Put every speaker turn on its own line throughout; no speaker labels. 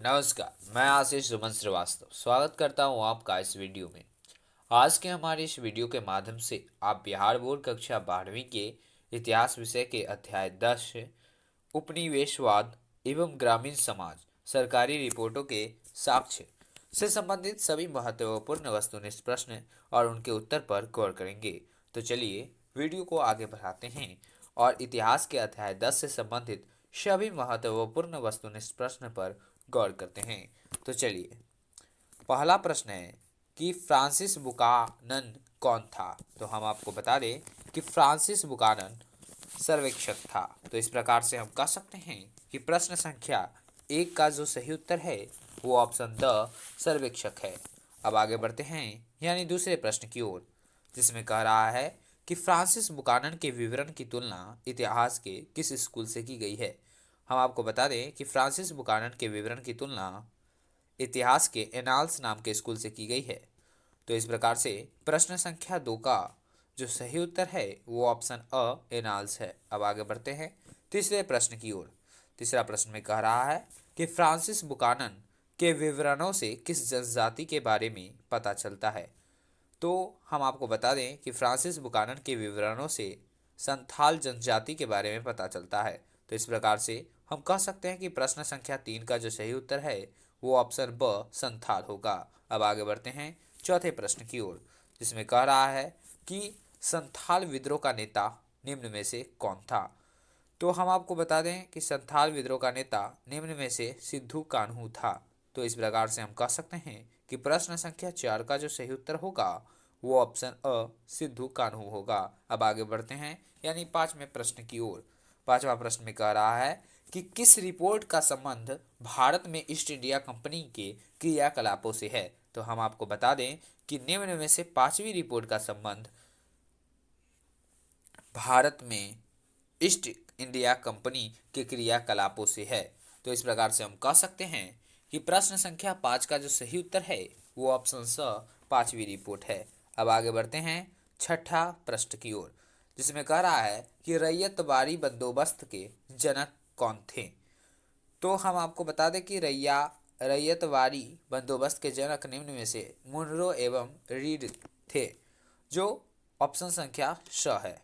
नमस्कार, मैं आशीष सुमन श्रीवास्तव स्वागत करता हूं आपका इस वीडियो में। आज के हमारे इस वीडियो के माध्यम से आप बिहार बोर्ड कक्षा 12वीं के इतिहास विषय के अध्याय 10 उपनिवेशवाद एवं ग्रामीण समाज सरकारी रिपोर्टों के साक्ष्य से संबंधित सभी महत्वपूर्ण वस्तुनिष्ठ प्रश्न और उनके उत्तर पर गौर करेंगे। तो चलिए वीडियो को आगे बढ़ाते हैं और इतिहास के अध्याय 10 से संबंधित सभी महत्वपूर्ण वस्तुनिष्ठ प्रश्न पर गौर करते हैं। तो चलिए पहला प्रश्न है कि फ्रांसिस बुकानन कौन था। तो हम आपको बता दें कि फ्रांसिस बुकानन सर्वेक्षक था। तो इस प्रकार से हम कह सकते हैं कि प्रश्न संख्या 1 का जो सही उत्तर है वो ऑप्शन द सर्वेक्षक है। अब आगे बढ़ते हैं यानी दूसरे प्रश्न की ओर, जिसमें कह रहा है कि फ्रांसिस बुकानन के विवरण की तुलना इतिहास के किस स्कूल से की गई है। हम आपको बता दें कि फ्रांसिस बुकानन के विवरण की तुलना इतिहास के एनाल्स नाम के स्कूल से की गई है। तो इस प्रकार से प्रश्न संख्या 2 का जो सही उत्तर है वो ऑप्शन अ एनाल्स है। अब आगे बढ़ते हैं तीसरे प्रश्न की ओर। तीसरा प्रश्न में कह रहा है कि फ्रांसिस बुकानन के विवरणों से किस जनजाति के बारे में पता चलता है। तो हम आपको बता दें कि फ्रांसिस बुकानन के विवरणों से संथाल जनजाति के बारे में पता चलता है। तो इस प्रकार से हम कह सकते हैं कि प्रश्न संख्या 3 का जो सही उत्तर है वो ऑप्शन ब संथाल होगा। अब आगे बढ़ते हैं चौथे प्रश्न की ओर, जिसमें कह रहा है कि संथाल विद्रोह का नेता निम्न में से कौन था। तो हम आपको बता दें कि संथाल विद्रोह का नेता निम्न में से सिद्धू कान्हू था। तो इस प्रकार से हम कह सकते हैं कि प्रश्न संख्या 4 का जो सही उत्तर होगा वो ऑप्शन अ सिद्धू कान्हू होगा। अब आगे बढ़ते हैं यानी पांचवें प्रश्न की ओर। पांचवा प्रश्न में कह रहा है कि किस रिपोर्ट का संबंध भारत में ईस्ट इंडिया कंपनी के क्रियाकलापों से है। तो हम आपको बता दें कि निम्न में से पांचवी रिपोर्ट का संबंध भारत में ईस्ट इंडिया कंपनी के क्रियाकलापों से है। तो इस प्रकार से हम कह सकते हैं कि प्रश्न संख्या 5 का जो सही उत्तर है वो ऑप्शन स पांचवी रिपोर्ट है। अब आगे बढ़ते हैं छठा प्रश्न की ओर, जिसमें कह रहा है कि रैयतवाड़ी बंदोबस्त के जनक कौन थे। तो हम आपको बता दें कि रैयतवाड़ी बंदोबस्त के जनक निम्न में से मुनरो एवं रीड थे, जो ऑप्शन संख्या श है।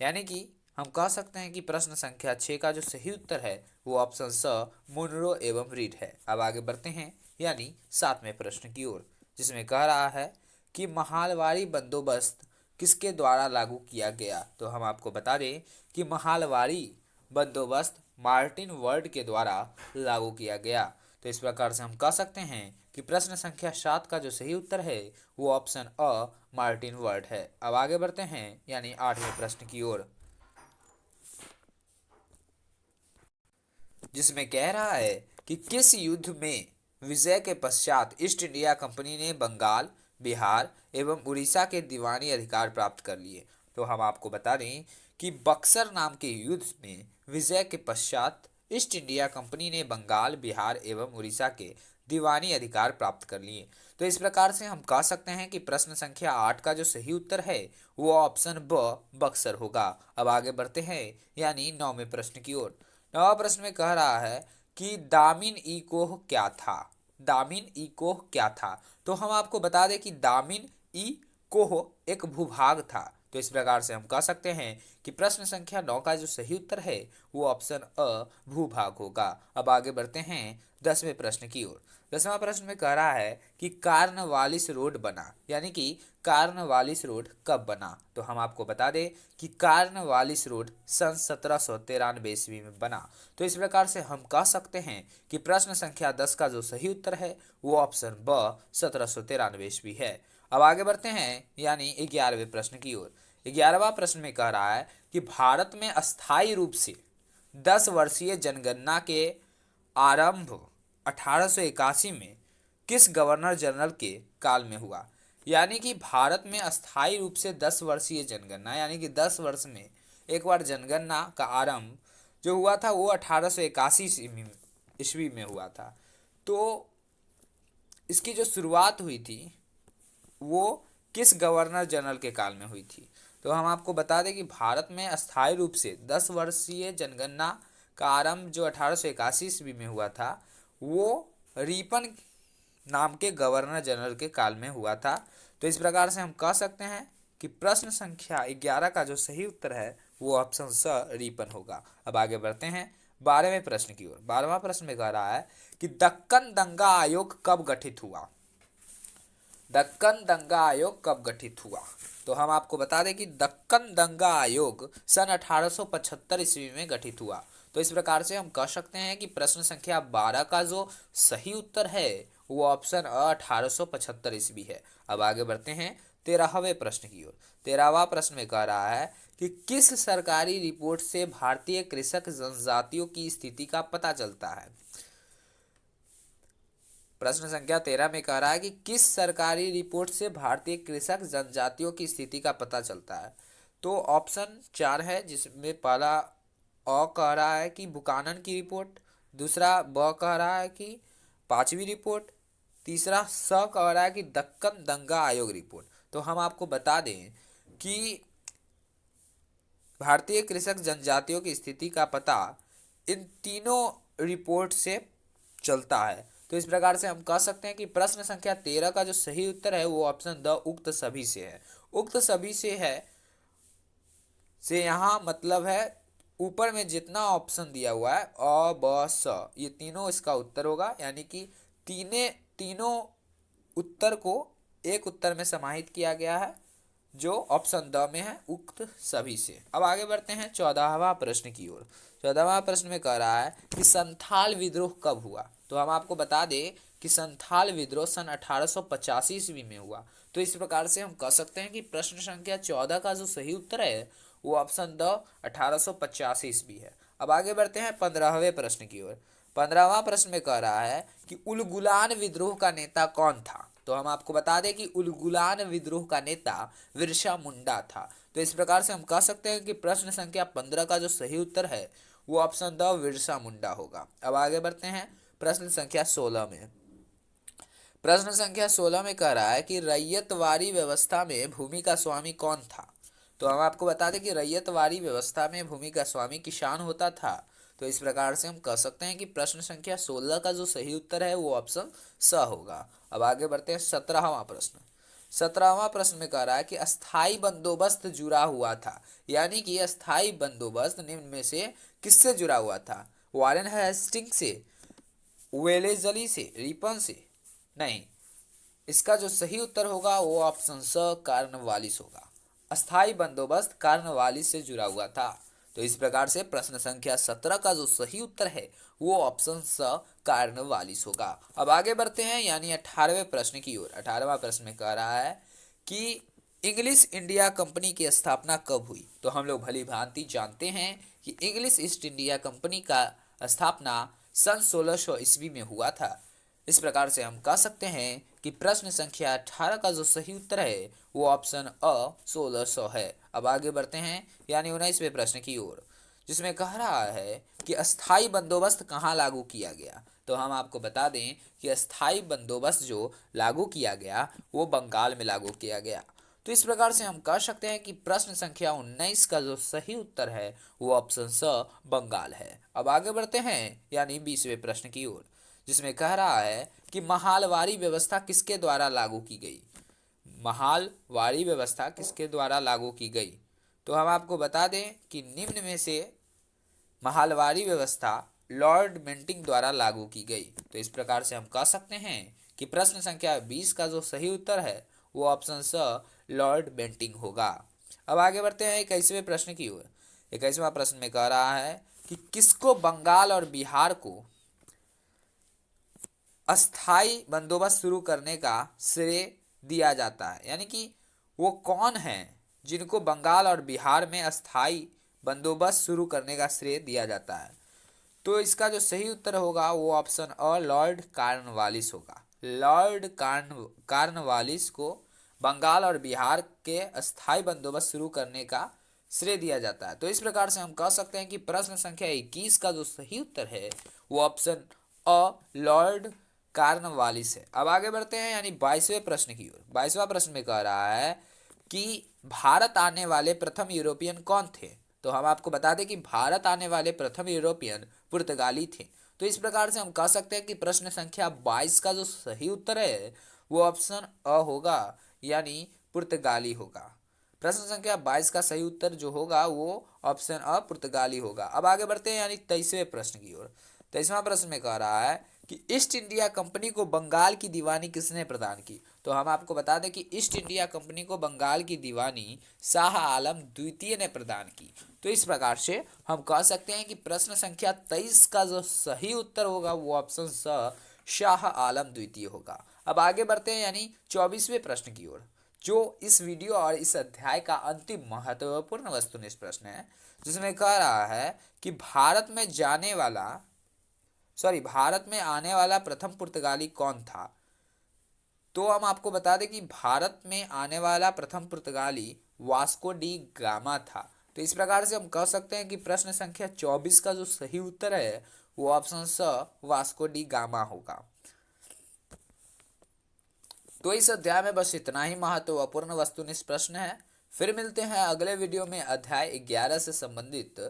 यानी कि हम कह सकते हैं कि प्रश्न संख्या 6 का जो सही उत्तर है वो ऑप्शन स मुनरो एवं रीड है। अब आगे बढ़ते हैं यानी सातवें प्रश्न की ओर, जिसमें कह रहा है कि महालवाड़ी बंदोबस्त किसके द्वारा लागू किया गया। तो हम आपको बता दें कि महालवाड़ी बंदोबस्त मार्टिन वर्ड के द्वारा लागू किया गया। तो इस प्रकार से हम कह सकते हैं कि प्रश्न संख्या 7 का जो सही उत्तर है वो ऑप्शन अ मार्टिन वर्ड है। अब आगे बढ़ते हैं यानी आठवें प्रश्न की ओर, जिसमें कह रहा है कि किस युद्ध में विजय के पश्चात ईस्ट इंडिया कंपनी ने बंगाल, बिहार एवं उड़ीसा के दीवानी अधिकार प्राप्त कर लिए। तो हम आपको बता दें कि बक्सर नाम के युद्ध में विजय के पश्चात ईस्ट इंडिया कंपनी ने बंगाल, बिहार एवं उड़ीसा के दीवानी अधिकार प्राप्त कर लिए। तो इस प्रकार से हम कह सकते हैं कि प्रश्न संख्या 8 का जो सही उत्तर है वो ऑप्शन ब बक्सर होगा। अब आगे बढ़ते हैं यानी नौवें प्रश्न की ओर। नवा प्रश्न में कह रहा है कि दामिन ई कोह क्या था। दामिन ई कोह क्या था। तो हम आपको बता दें कि दामिन ई कोह एक भूभाग था। तो इस प्रकार से हम कह सकते हैं कि प्रश्न संख्या 9 का जो सही उत्तर है वो ऑप्शन अ भूभाग होगा। अब आगे बढ़ते हैं 10वें प्रश्न की ओर। 10वां प्रश्न में कह रहा है कि कार्नवालिस रोड बना, यानी कि कार्नवालिस रोड कब बना। तो हम आपको बता दें कि कार्नवालिस रोड सन 1793 ईस्वी में बना। तो इस प्रकार से हम कह सकते हैं कि प्रश्न संख्या 10 का जो सही उत्तर है वो ऑप्शन ब 1793 ईस्वी है। अब आगे बढ़ते हैं यानी 11वें प्रश्न की ओर। 11वां प्रश्न में कह रहा है कि भारत में अस्थायी रूप से 10 वर्षीय जनगणना के आरंभ 1881 में किस गवर्नर जनरल के काल में हुआ। यानी कि भारत में अस्थायी रूप से 10 वर्षीय जनगणना यानी कि 10 वर्ष में एक बार जनगणना का आरंभ जो हुआ था वो 1881 ईस्वी में हुआ था। तो इसकी जो शुरुआत हुई थी वो किस गवर्नर जनरल के काल में हुई थी। तो हम आपको बता दें कि भारत में अस्थायी रूप से 10 वर्षीय जनगणना का आरंभ जो 1881 ईस्वी में हुआ था वो रीपन नाम के गवर्नर जनरल के काल में हुआ था। तो इस प्रकार से हम कह सकते हैं कि प्रश्न संख्या 11 का जो सही उत्तर है वो ऑप्शन स रीपन होगा। अब आगे बढ़ते हैं 12वें प्रश्न की ओर। 12वां प्रश्न में कह रहा है कि दक्कन दंगा आयोग कब गठित हुआ। दक्कन दंगा आयोग कब गठित हुआ। तो हम आपको बता दें कि दक्कन दंगा आयोग सन 1875 ईस्वी में गठित हुआ। तो इस प्रकार से हम कह सकते हैं कि प्रश्न संख्या 12 का जो सही उत्तर है वो ऑप्शन 1875 ईस्वी है। अब आगे बढ़ते हैं 13वें प्रश्न की ओर। 13वां प्रश्न में कह रहा है कि किस सरकारी रिपोर्ट से भारतीय कृषक जनजातियों की स्थिति का पता चलता है। प्रश्न संख्या 13 में कह रहा है कि किस सरकारी रिपोर्ट से भारतीय कृषक जनजातियों की स्थिति का पता चलता है। तो ऑप्शन 4 है, जिसमें पहला कह रहा है कि बुकानन की रिपोर्ट, दूसरा कह रहा है कि 5वीं रिपोर्ट, तीसरा कह रहा है कि दक्कन दंगा आयोग रिपोर्ट। तो हम आपको बता दें कि भारतीय कृषक जनजातियों की स्थिति का पता इन तीनों रिपोर्ट से चलता है। तो इस प्रकार से हम कह सकते हैं कि प्रश्न संख्या 13 का जो सही उत्तर है वो ऑप्शन द उक्त सभी से है। उक्त सभी से है से यहाँ मतलब है ऊपर में जितना ऑप्शन दिया हुआ है अ ब स ये तीनों इसका उत्तर होगा, यानी कि तीनों उत्तर को एक उत्तर में समाहित किया गया है जो ऑप्शन द में है, उक्त सभी से। अब आगे बढ़ते हैं 14वां प्रश्न की ओर। 14वां प्रश्न में कह रहा है कि संथाल विद्रोह कब हुआ। तो हम आपको बता दें कि संथाल विद्रोह सन 1885 ईस्वी में हुआ। तो इस प्रकार से हम कह सकते हैं कि प्रश्न संख्या 14 का जो सही उत्तर है वो ऑप्शन द 1885 ईस्वी है। अब आगे बढ़ते हैं 15वें प्रश्न की ओर। 15वां प्रश्न में कह रहा है कि उलगुलान विद्रोह का नेता कौन था। तो हम आपको बता दें कि उलगुलान विद्रोह का नेता बिरसा मुंडा था। तो इस प्रकार से हम कह सकते हैं कि प्रश्न संख्या 15 का जो सही उत्तर है वो ऑप्शन द बिरसा मुंडा होगा। अब आगे बढ़ते हैं प्रश्न संख्या 16 में। प्रश्न संख्या 16 में कह रहा है कि रैयतवाड़ी व्यवस्था में भूमि का स्वामी कौन था। तो हम आपको बता दें कि रैयतवाड़ी व्यवस्था में भूमि का स्वामी किसान होता था। तो इस प्रकार से हम कह सकते हैं कि प्रश्न संख्या 16 का जो सही उत्तर है वो ऑप्शन स होगा। अब आगे बढ़ते हैं 17वां प्रश्न। 17वां प्रश्न में कह रहा है कि अस्थाई बंदोबस्त जुड़ा हुआ था, यानी कि अस्थाई बंदोबस्त निम्न में से किससे जुड़ा हुआ था। वारेन हेस्टिंग से, वेलेजली से, रिपन से, नहीं। इसका जो सही उत्तर होगा वो ऑप्शन स कार्नवालिस होगा। अस्थाई बंदोबस्त कार्नवालिस से जुड़ा हुआ था। तो इस प्रकार से प्रश्न संख्या 17 का जो सही उत्तर है वो ऑप्शन स कार्नवालिस होगा। अब आगे बढ़ते हैं यानी 18वें प्रश्न की ओर। 18वां प्रश्न में कह रहा है कि इंग्लिश इंडिया कंपनी की स्थापना कब हुई। तो हम लोग भली भांति जानते हैं कि इंग्लिश ईस्ट इंडिया कंपनी का स्थापना सन 1600 ईस्वी में हुआ था। इस प्रकार से हम कह सकते हैं कि प्रश्न संख्या 18 का जो सही उत्तर है वो ऑप्शन अ 1600 है। अब आगे बढ़ते हैं यानी 19वें प्रश्न की ओर, जिसमें कह रहा है कि अस्थाई बंदोबस्त कहाँ लागू किया गया। तो हम आपको बता दें कि अस्थाई बंदोबस्त जो लागू किया गया वो बंगाल में लागू किया गया। तो इस प्रकार से हम कह सकते हैं कि प्रश्न संख्या 19 का जो सही उत्तर है वो ऑप्शन स बंगाल है। अब आगे बढ़ते हैं यानी 20वें प्रश्न की ओर, जिसमें कह रहा है कि महालवाड़ी व्यवस्था किसके द्वारा लागू की गई। महालवाड़ी व्यवस्था किसके द्वारा लागू की गई। तो हम आपको बता दें कि निम्न में से महालवाड़ी व्यवस्था लॉर्ड बेंटिंक द्वारा लागू की गई। तो इस प्रकार से हम कह सकते हैं कि प्रश्न संख्या 20 का जो सही उत्तर है वो ऑप्शन स लॉर्ड बेंटिंक होगा। अब आगे बढ़ते हैं 21वें प्रश्न की ओर। 21वां प्रश्न में कह रहा है कि किसको बंगाल और बिहार को अस्थाई बंदोबस्त शुरू करने का श्रेय दिया जाता है, यानी कि वो कौन है जिनको बंगाल और बिहार में अस्थाई बंदोबस्त शुरू करने का श्रेय दिया जाता है। तो इसका जो सही उत्तर होगा वो ऑप्शन अ लॉर्ड कार्नवालिस होगा। लॉर्ड कार्नवालिस को बंगाल और बिहार के अस्थाई बंदोबस्त शुरू करने का श्रेय दिया जाता है। तो इस प्रकार से हम कह सकते हैं कि प्रश्न संख्या 21 का जो सही उत्तर है वो ऑप्शन अ लॉर्ड कार्नवालिस है। अब आगे बढ़ते हैं यानी 22वें प्रश्न की ओर। 22वां प्रश्न में कह रहा है कि भारत आने वाले प्रथम यूरोपियन कौन थे। तो हम आपको बता दें कि भारत आने वाले प्रथम यूरोपियन पुर्तगाली थे। तो इस प्रकार से हम कह सकते हैं कि प्रश्न संख्या 22 का जो सही उत्तर है वो ऑप्शन अ होगा, यानी पुर्तगाली होगा। प्रश्न संख्या 22 का सही उत्तर जो होगा वो ऑप्शन अ पुर्तगाली होगा। अब आगे बढ़ते हैं यानी 23वें प्रश्न की ओर। 23वां प्रश्न में कह रहा है कि ईस्ट इंडिया कंपनी को बंगाल की दीवानी किसने प्रदान की। तो हम आपको बता दें कि ईस्ट इंडिया कंपनी को बंगाल की दीवानी शाह आलम द्वितीय ने प्रदान की। तो इस प्रकार से हम कह सकते हैं कि प्रश्न संख्या 23 का जो सही उत्तर होगा वो ऑप्शन स शाह आलम द्वितीय होगा। अब आगे बढ़ते हैं यानी 24वें प्रश्न की ओर, जो इस वीडियो और इस अध्याय का अंतिम महत्वपूर्ण वस्तुनिष्ठ प्रश्न है, जिसमें कह रहा है कि भारत में आने वाला प्रथम पुर्तगाली कौन था। तो हम आपको बता दें कि भारत में आने वाला प्रथम पुर्तगाली वास्को डी गामा था। तो इस प्रकार से हम कह सकते हैं कि प्रश्न संख्या 24 का जो सही उत्तर है वो ऑप्शन स वास्को डी गामा होगा। तो इस अध्याय में बस इतना ही महत्वपूर्ण वस्तुनिष्ठ प्रश्न है। फिर मिलते हैं अगले वीडियो में अध्याय 11 से संबंधित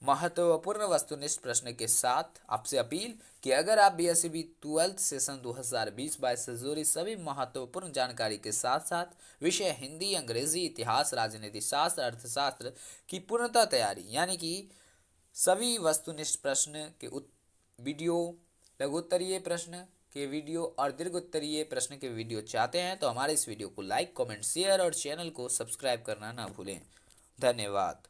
महत्वपूर्ण वस्तुनिष्ठ प्रश्न के साथ। आपसे अपील कि अगर आप बीएसईबी 12th सेशन 2020-22 से जुड़ी सभी महत्वपूर्ण जानकारी के साथ साथ विषय हिंदी, अंग्रेजी, इतिहास, राजनीति शास्त्र, अर्थशास्त्र की पूर्णतः तैयारी यानी कि सभी वस्तुनिष्ठ प्रश्न के वीडियो, लघु उत्तरीय प्रश्न के वीडियो और दीर्घ उत्तरीय प्रश्न के वीडियो चाहते हैं तो हमारे इस वीडियो को लाइक, कमेंट, शेयर और चैनल को सब्सक्राइब करना ना भूलें। धन्यवाद।